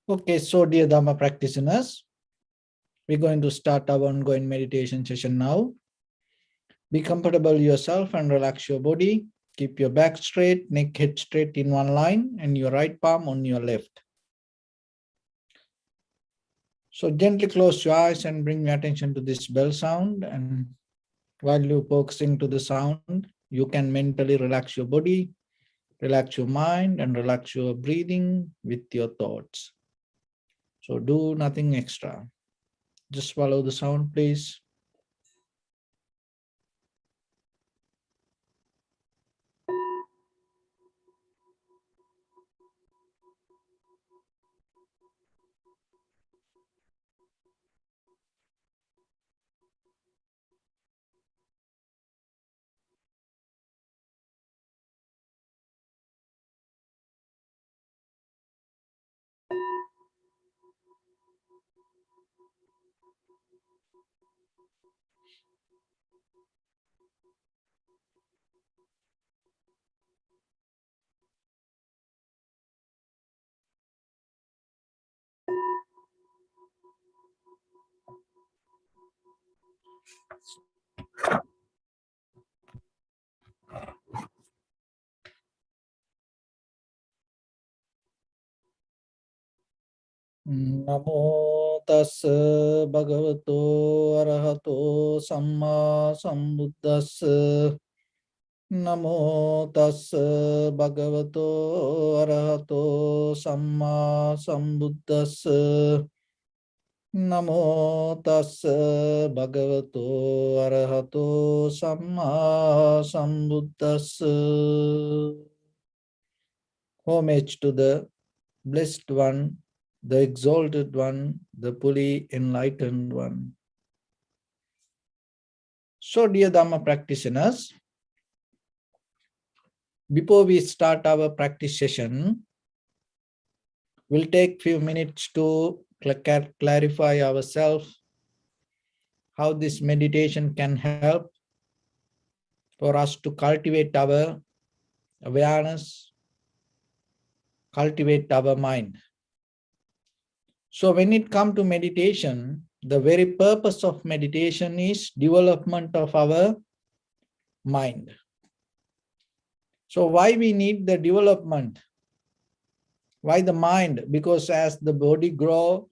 Okay, so dear Dhamma practitioners, we're going to start our ongoing meditation session now. Be comfortable yourself and relax your body. Keep your back straight, neck head straight in one line, and your right palm on your left. So gently close your eyes and bring your attention to this bell sound. And while you're focusing to the sound, you can mentally relax your body, relax your mind, and relax your breathing with your thoughts. So do nothing extra. Just follow the sound, please. Namo tassa bhagavato arahato samma sambuddhassa. Namo tassa bhagavato arahato samma sambuddhassa. Namo tassa bhagavato arahato samma sambuddhassa. Homage to the Blessed One, the Exalted One, the fully enlightened One. So, dear Dhamma practitioners, before we start our practice session, we'll take few minutes to clarify ourselves how this meditation can help for us to cultivate our awareness, cultivate our mind. So when it comes to meditation, the very purpose of meditation is development of our mind. So why we need the development? Why the mind? Because as the body grow,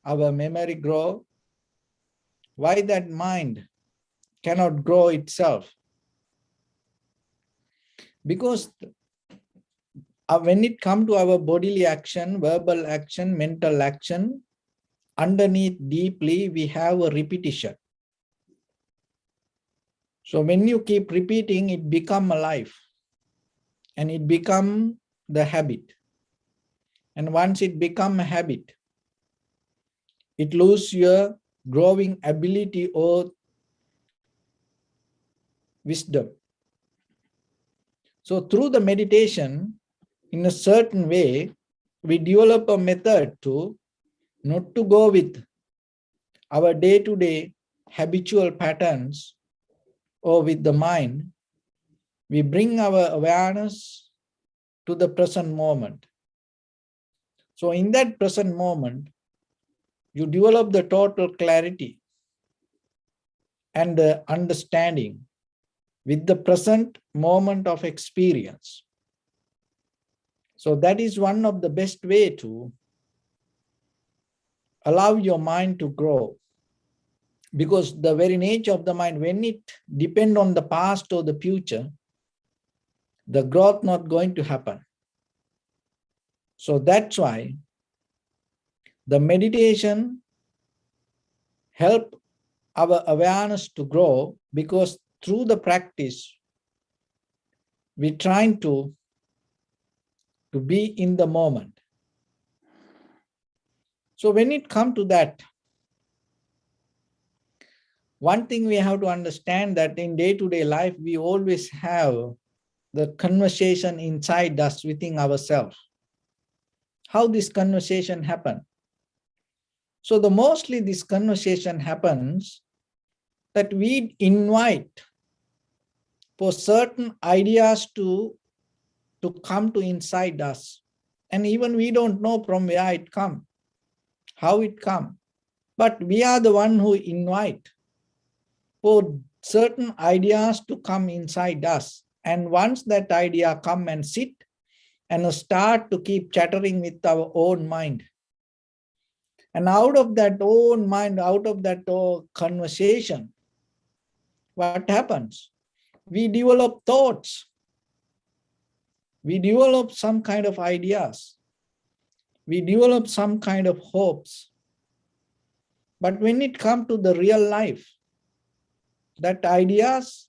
our memory grow. Why that mind cannot grow itself? Because when it comes to our bodily action, verbal action, mental action, underneath deeply we have a repetition. So when you keep repeating, it becomes alive and it becomes the habit. And once it becomes a habit, it loses your growing ability or wisdom. So through the meditation, in a certain way, we develop a method to not to go with our day-to-day habitual patterns or with the mind. We bring our awareness to the present moment. So in that present moment, you develop the total clarity and the understanding with the present moment of experience. So that is one of the best way to allow your mind to grow. Because the very nature of the mind, when it depends on the past or the future, the growth not going to happen. So that's why the meditation help our awareness to grow, because through the practice, we're trying to be in the moment. So when it comes to that, One thing we have to understand that in day-to-day life, we always have the conversation inside us within ourselves. How this conversation happen? So the mostly this conversation happens that we invite for certain ideas to come to inside us. And even we don't know from where it come, how it come. But we are the one who invite for certain ideas to come inside us. And once that idea come and sit and start to keep chattering with our own mind. And out of that own mind, out of that conversation, what happens? We develop thoughts. We develop some kind of ideas. We develop some kind of hopes. But when it comes to the real life, that ideas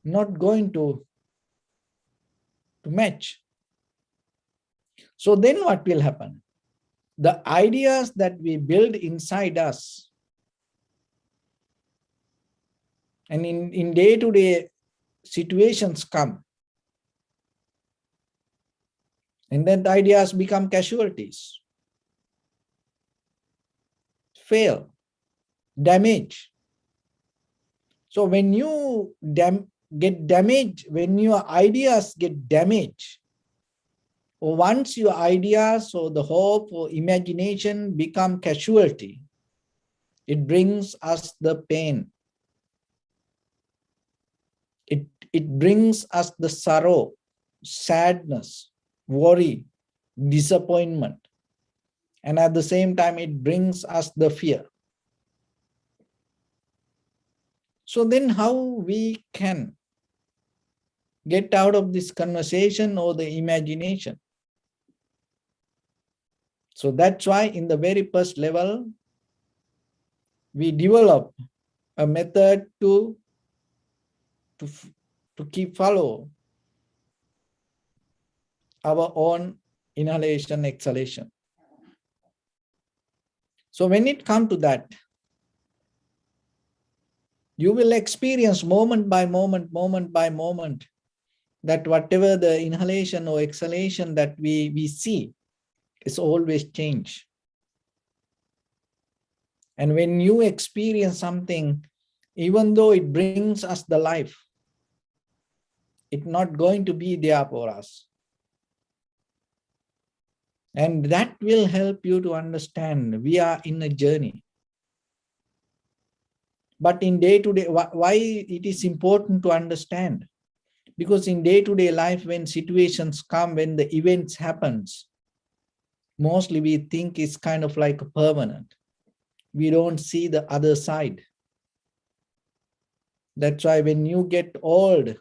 not going to match. So then what will happen? The ideas that we build inside us, and in day-to-day situations come, and then the ideas become casualties, fail, damage. So when you get damaged, when your ideas get damaged, or once your ideas or the hope or imagination become casualty, it brings us the pain. It brings us the sorrow, sadness, worry, disappointment. And at the same time, it brings us the fear. So then how we can get out of this conversation or the imagination? So that's why in the very first level, we develop a method to keep follow our own inhalation, exhalation. So when it comes to that, you will experience moment by moment, that whatever the inhalation or exhalation that we see is always change. And when you experience something, even though it brings us the life, it's not going to be there for us. And that will help you to understand we are in a journey. But in day-to-day, why it is important to understand? Because in day-to-day life, when situations come, when the events happens, mostly we think it's kind of like permanent. We don't see the other side. That's why when you get old,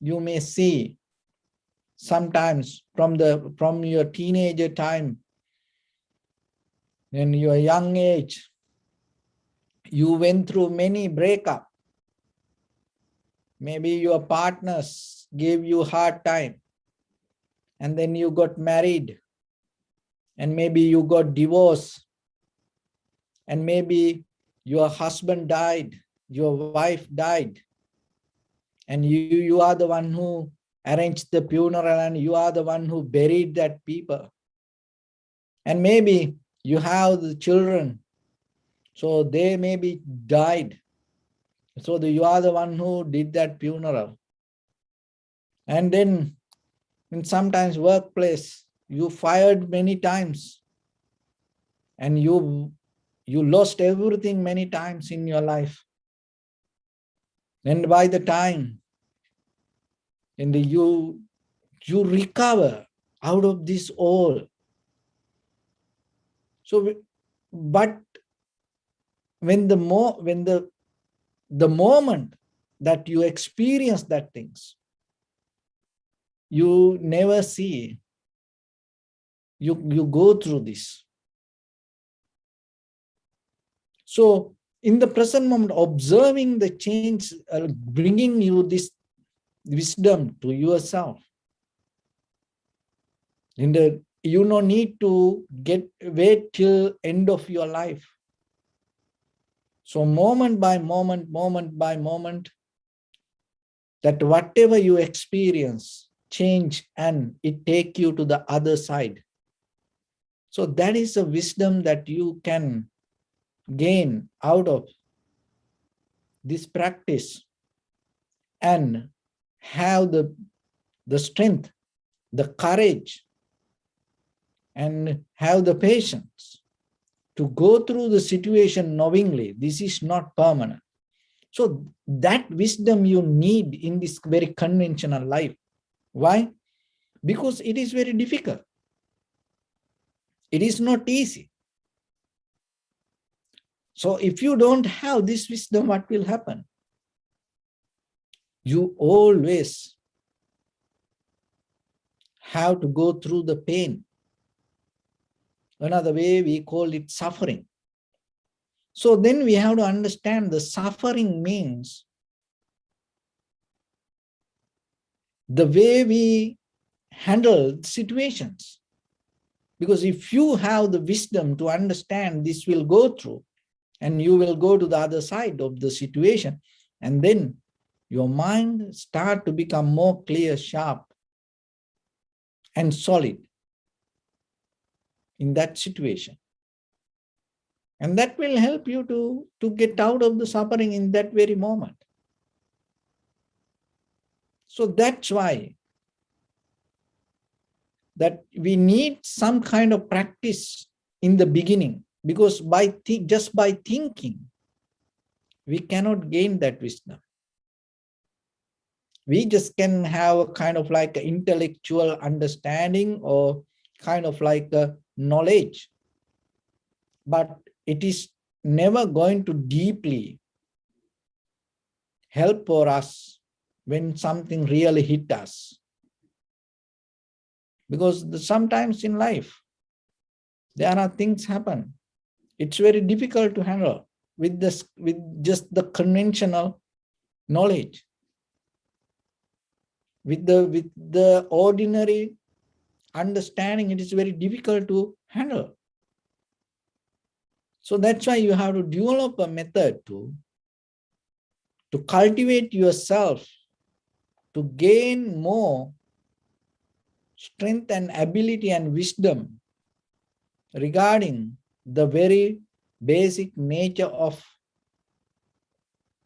you may see sometimes from your teenager time, in your young age, you went through many breakups. Maybe your partners gave you hard time, and then you got married, and maybe you got divorced, and maybe your husband died, your wife died, and you are the one who arranged the funeral, and you are the one who buried that people. And maybe you have the children, so they maybe died. So you are the one who did that funeral. And then in sometimes workplace, you fired many times, and you lost everything many times in your life. And by the time and you recover out of this all. So, but when the moment that you experience that things, you never see. You go through this. So in the present moment, observing the change, bringing you this wisdom to yourself. You don't need to wait till end of your life. So moment by moment, that whatever you experience, change and it take you to the other side. So that is a wisdom that you can gain out of this practice and have the strength, the courage, and have the patience to go through the situation knowingly this is not permanent. So that wisdom you need in this very conventional life. Why? Because it is very difficult. It is not easy. So if you don't have this wisdom, what will happen? You always have to go through the pain. Another way we call it suffering. So then we have to understand the suffering means the way we handle situations. Because if you have the wisdom to understand this will go through and you will go to the other side of the situation, and then your mind start to become more clear, sharp, and solid in that situation. And that will help you to get out of the suffering in that very moment. So that's why that we need some kind of practice in the beginning, because just by thinking, we cannot gain that wisdom. We just can have a kind of like an intellectual understanding or kind of like a knowledge, but it is never going to deeply help for us when something really hit us. Because sometimes in life, there are things happen. It's very difficult to handle with just the conventional knowledge. With the ordinary understanding, it is very difficult to handle. So that's why you have to develop a method to cultivate yourself, to gain more strength and ability and wisdom regarding the very basic nature of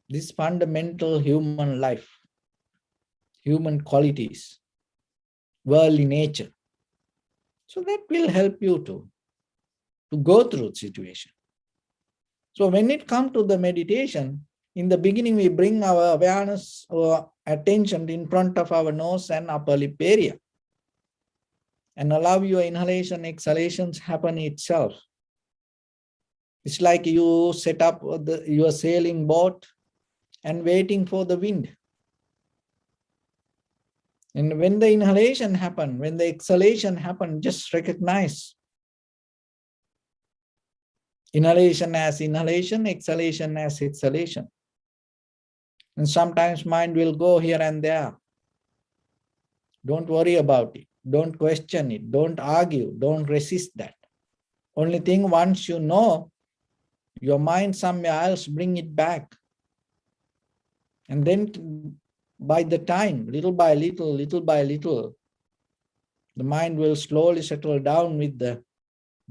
this fundamental human life, human qualities, worldly nature. So that will help you to go through the situation. So when it comes to the meditation, in the beginning, we bring our awareness or attention in front of our nose and upper lip area and allow your inhalation, exhalations happen itself. It's like you set up your sailing boat and waiting for the wind. And when the inhalation happen, when the exhalation happen, just recognize inhalation as inhalation, exhalation as exhalation. And sometimes mind will go here and there. Don't worry about it. Don't question it. Don't argue. Don't resist that. Only thing, once you know your mind somewhere else, bring it back. And then by the time, little by little, the mind will slowly settle down with the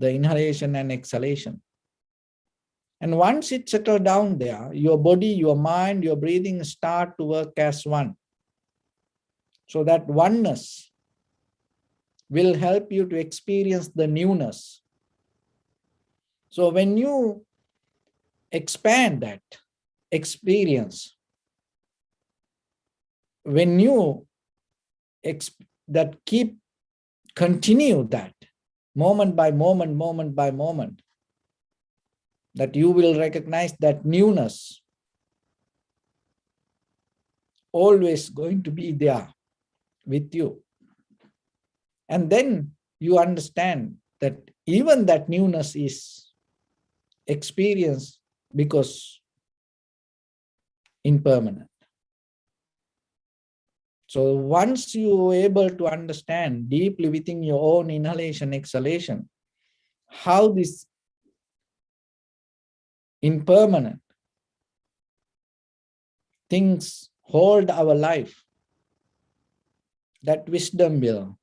inhalation and exhalation. And once it settles down there, your body, your mind, your breathing start to work as one. So that oneness will help you to experience the newness. So when you expand that experience, when you continue that moment by moment, that you will recognize that newness always going to be there with you. And then you understand that even that newness is experienced because impermanent. So once you are able to understand deeply within your own inhalation, exhalation, how this impermanent things hold our life, that wisdom will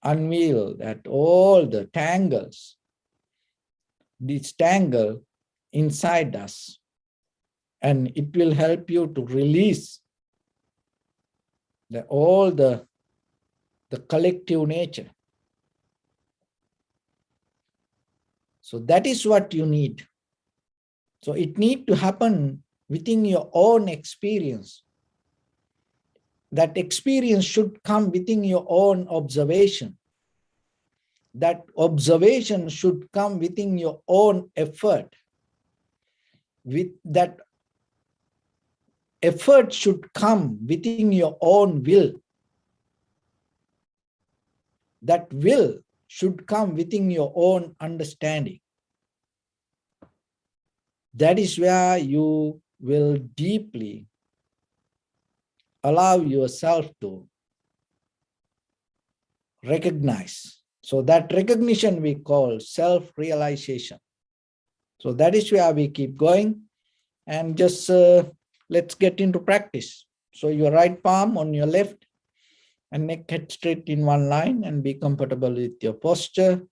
unveil that all the tangles, this tangle inside us, and it will help you to release all the collective nature. So that is what you need. So it needs to happen within your own experience. That experience should come within your own observation. That observation should come within your own effort. With that effort should come within your own will. That will should come within your own understanding. That is where you will deeply allow yourself to recognize. So that recognition we call self-realization. So that is where we keep going, and just let's get into practice. So your right palm on your left and neck head straight in one line, and be comfortable with your posture.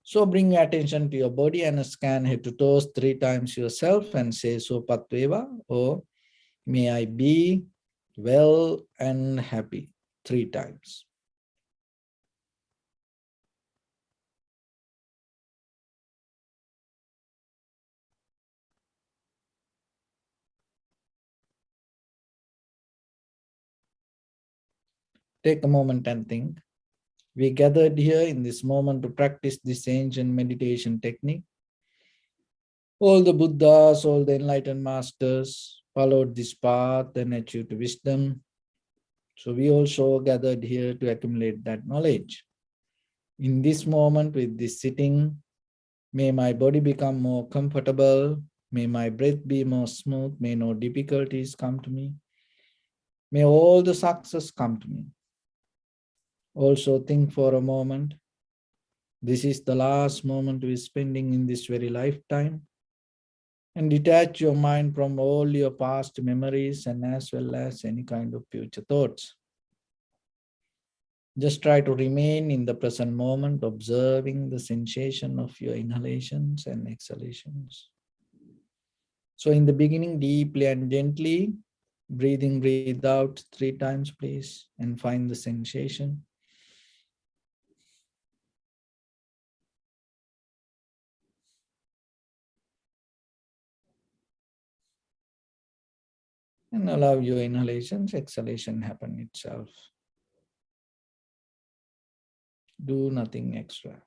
So bring your attention to your body and scan head to toes 3 times yourself and say so patveva, or may I be well and happy 3 times. Take a moment and think. We gathered here in this moment to practice this ancient meditation technique. All the Buddhas, all the enlightened masters followed this path and achieved wisdom. So we also gathered here to accumulate that knowledge. In this moment with this sitting, may my body become more comfortable. May my breath be more smooth. May no difficulties come to me. May all the success come to me. Also think for a moment. This is the last moment we're spending in this very lifetime. And detach your mind from all your past memories and as well as any kind of future thoughts. Just try to remain in the present moment, observing the sensation of your inhalations and exhalations. So in the beginning, deeply and gently, breathe in, breathe out 3 times, please, and find the sensation. And allow your inhalations, exhalation happen itself. Do nothing extra.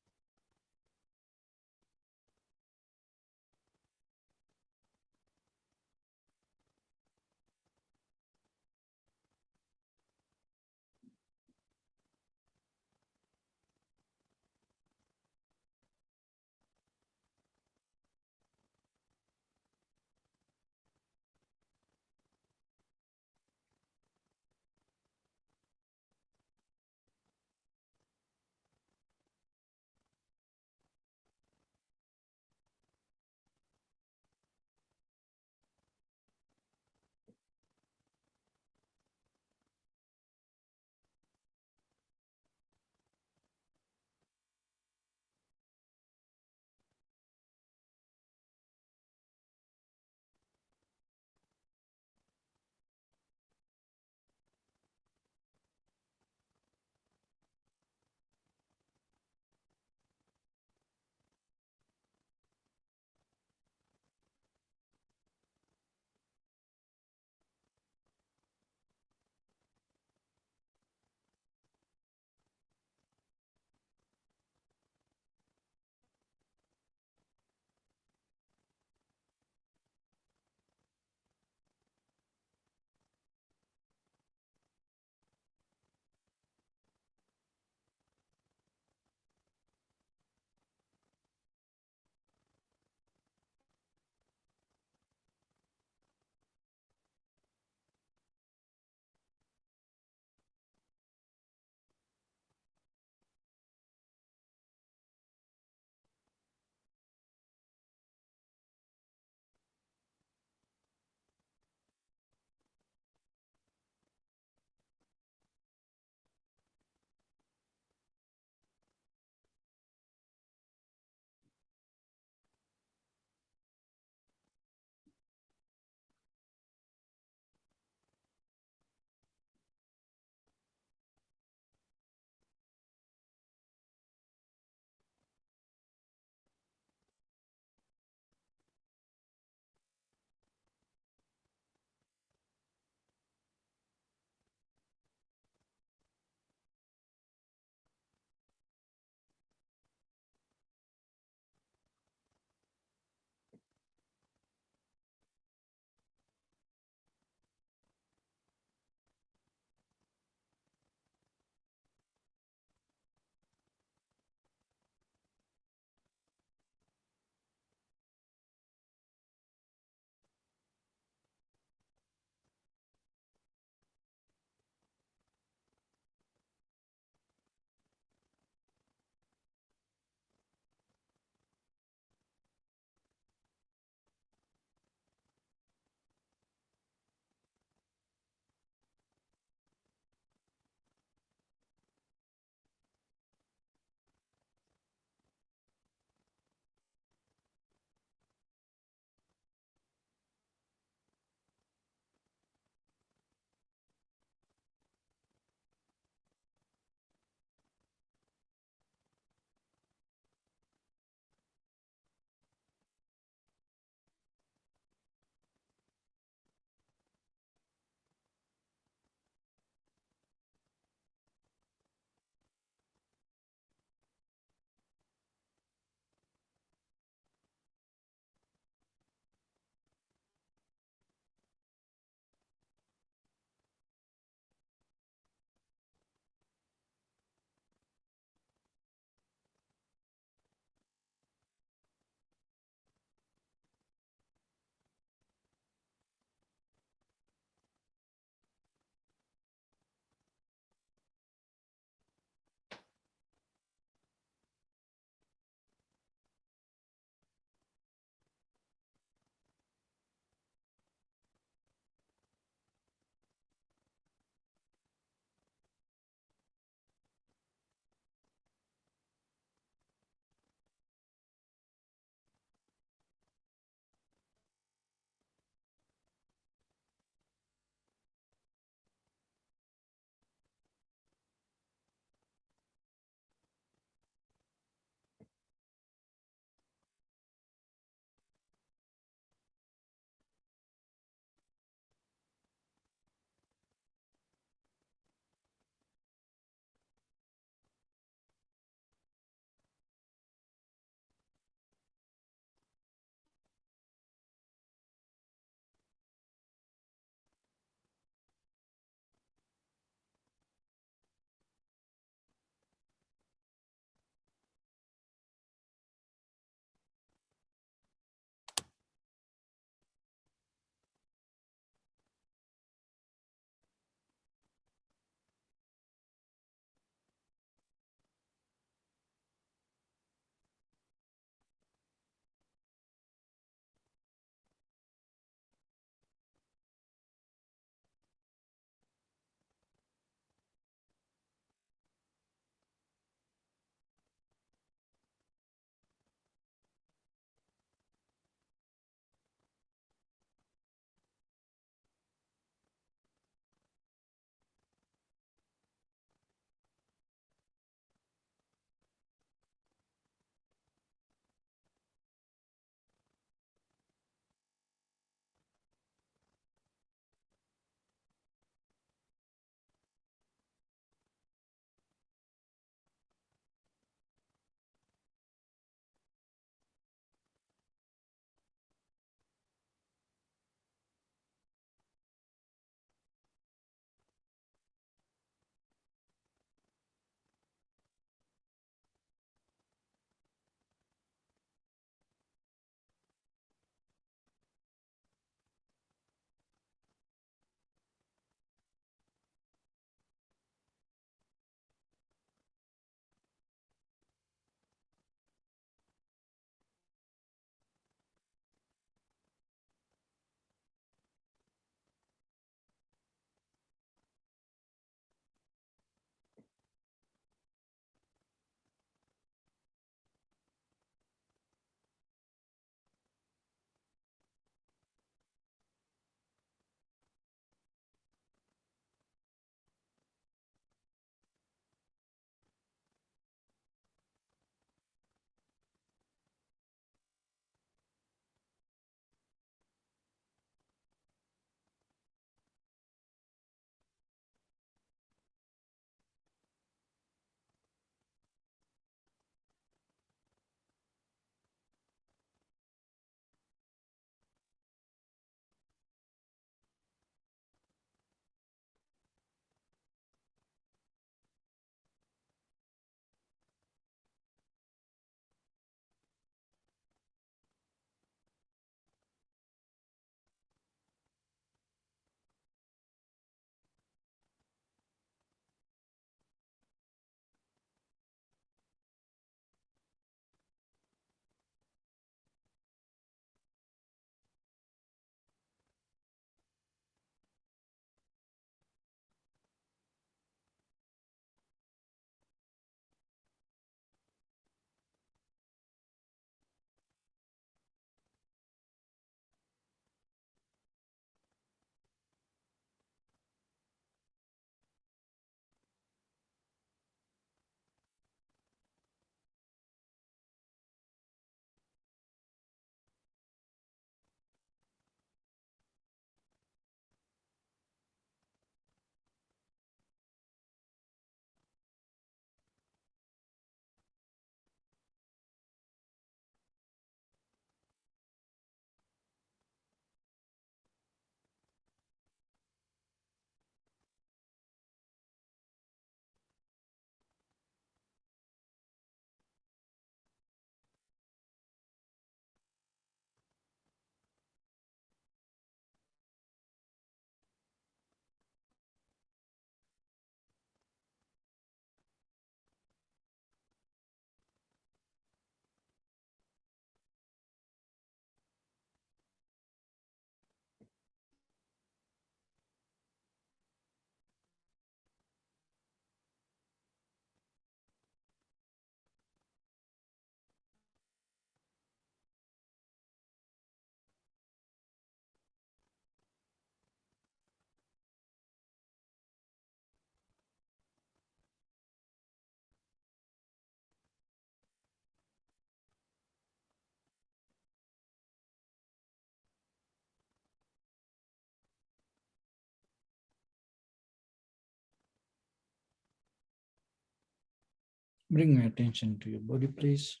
Bring your attention to your body, please.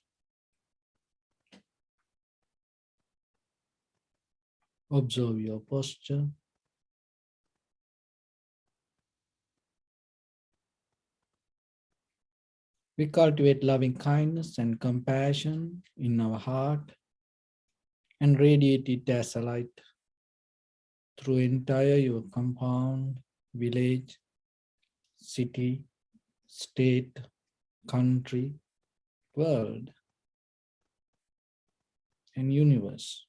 Observe your posture. We cultivate loving kindness and compassion in our heart and radiate it as a light through entire your compound, village, city, state, country, world, and universe.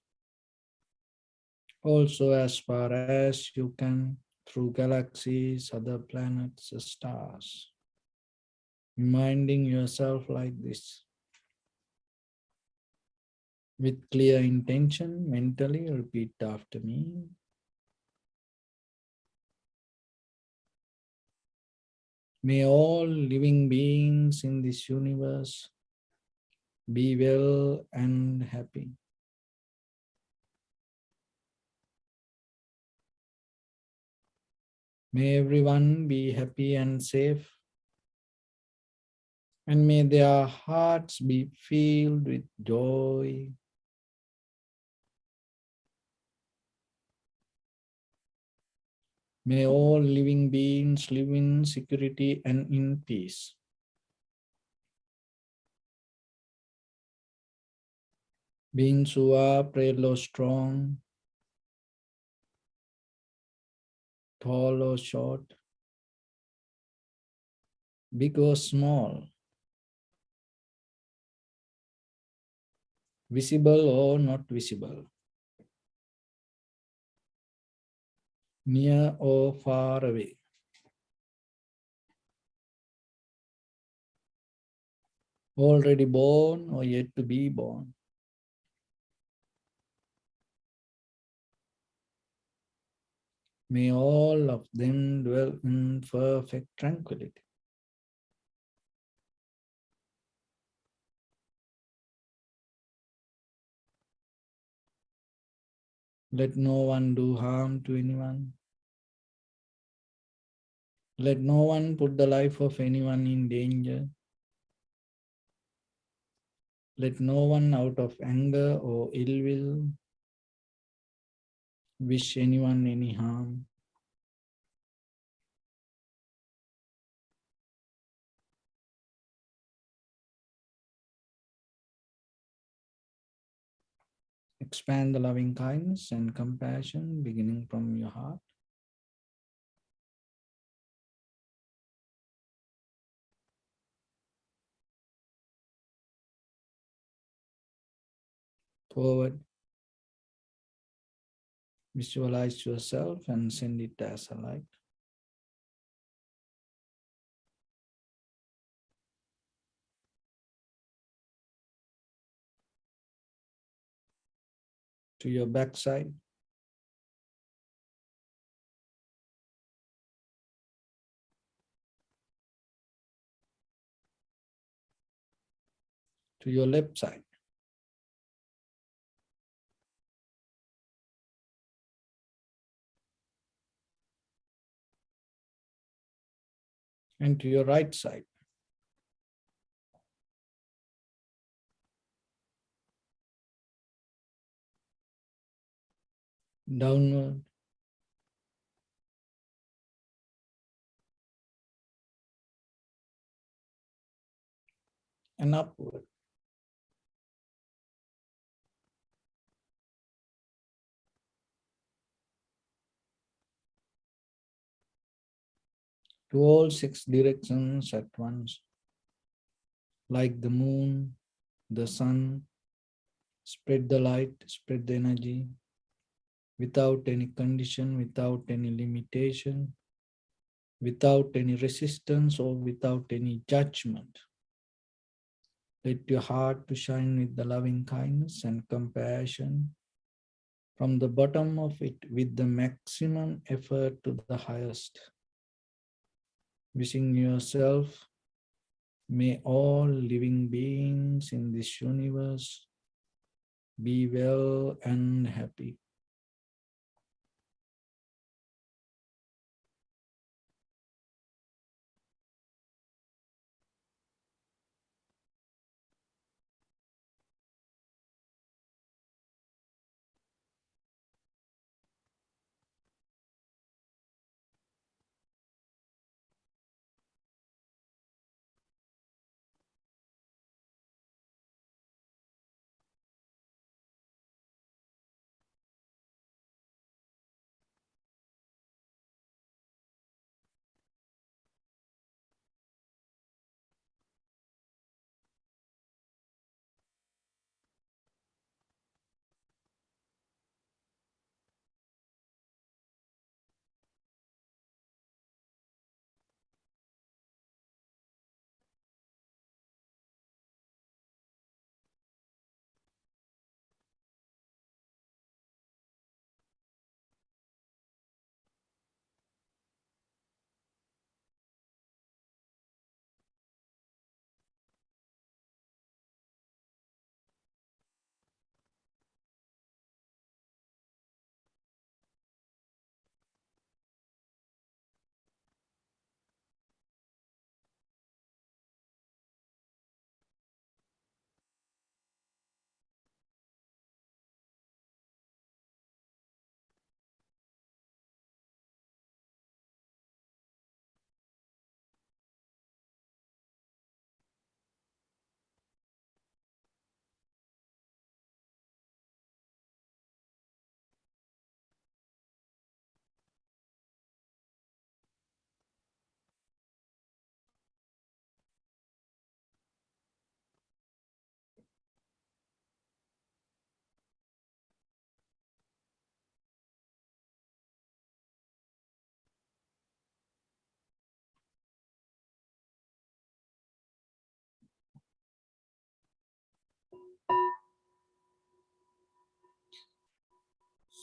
Also as far as you can through galaxies, other planets, stars. Reminding yourself like this. With clear intention, mentally repeat after me. May all living beings in this universe be well and happy. May everyone be happy and safe. And may their hearts be filled with joy. May all living beings live in security and in peace. Beings who are frail or strong, tall or short, big or small, visible or not visible, near or far away. Already born or yet to be born. May all of them dwell in perfect tranquility. Let no one do harm to anyone. Let no one put the life of anyone in danger. Let no one out of anger or ill will wish anyone any harm. Expand the loving kindness and compassion beginning from your heart. Forward, visualize yourself and send it as a light. To your backside, to your left side, and to your right side. Downward and upward. To all six directions at once, like the moon, the sun, spread the light, spread the energy, without any condition, without any limitation, without any resistance or without any judgment. Let your heart to shine with the loving kindness and compassion from the bottom of it with the maximum effort to the highest. Wishing yourself, may all living beings in this universe be well and happy.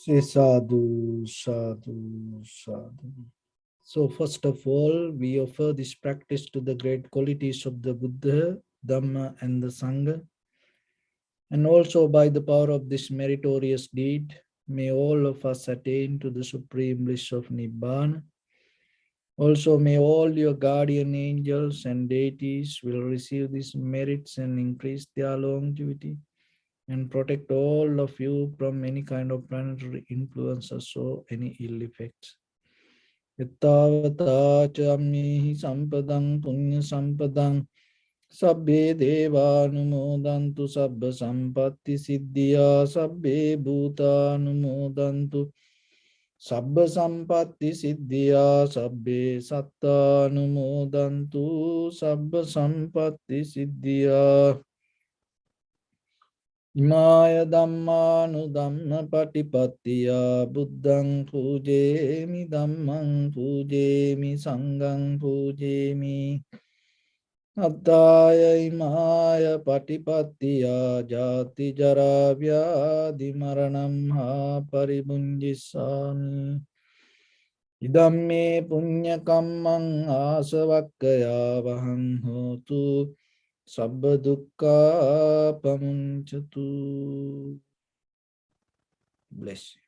Say sadhu, sadhu, sadhu. So first of all, we offer this practice to the great qualities of the Buddha, Dhamma and the Sangha. And also by the power of this meritorious deed, may all of us attain to the supreme bliss of Nibbana. Also may all your guardian angels and deities will receive these merits and increase their longevity and protect all of you from any kind of planetary influences or any ill effects. Yattavata chammihi sampadang punya sampadang sabbe devanumodantu sabba sampatti siddhya sabbe bhutanumodantu sabba sampatti siddhya sabbe sattanumodantu sabba sampatti siddhya. Imaya dhammanu dhamma patipattiya buddhang pujemi dhammang pujemi sanghang pujemi addaya imaya patipattiya jati jara vyadhi maranam ha paribunjissami idam me punya kammang asavakkaya vahang hotu sabba dukkha pamunchatu. Bless you.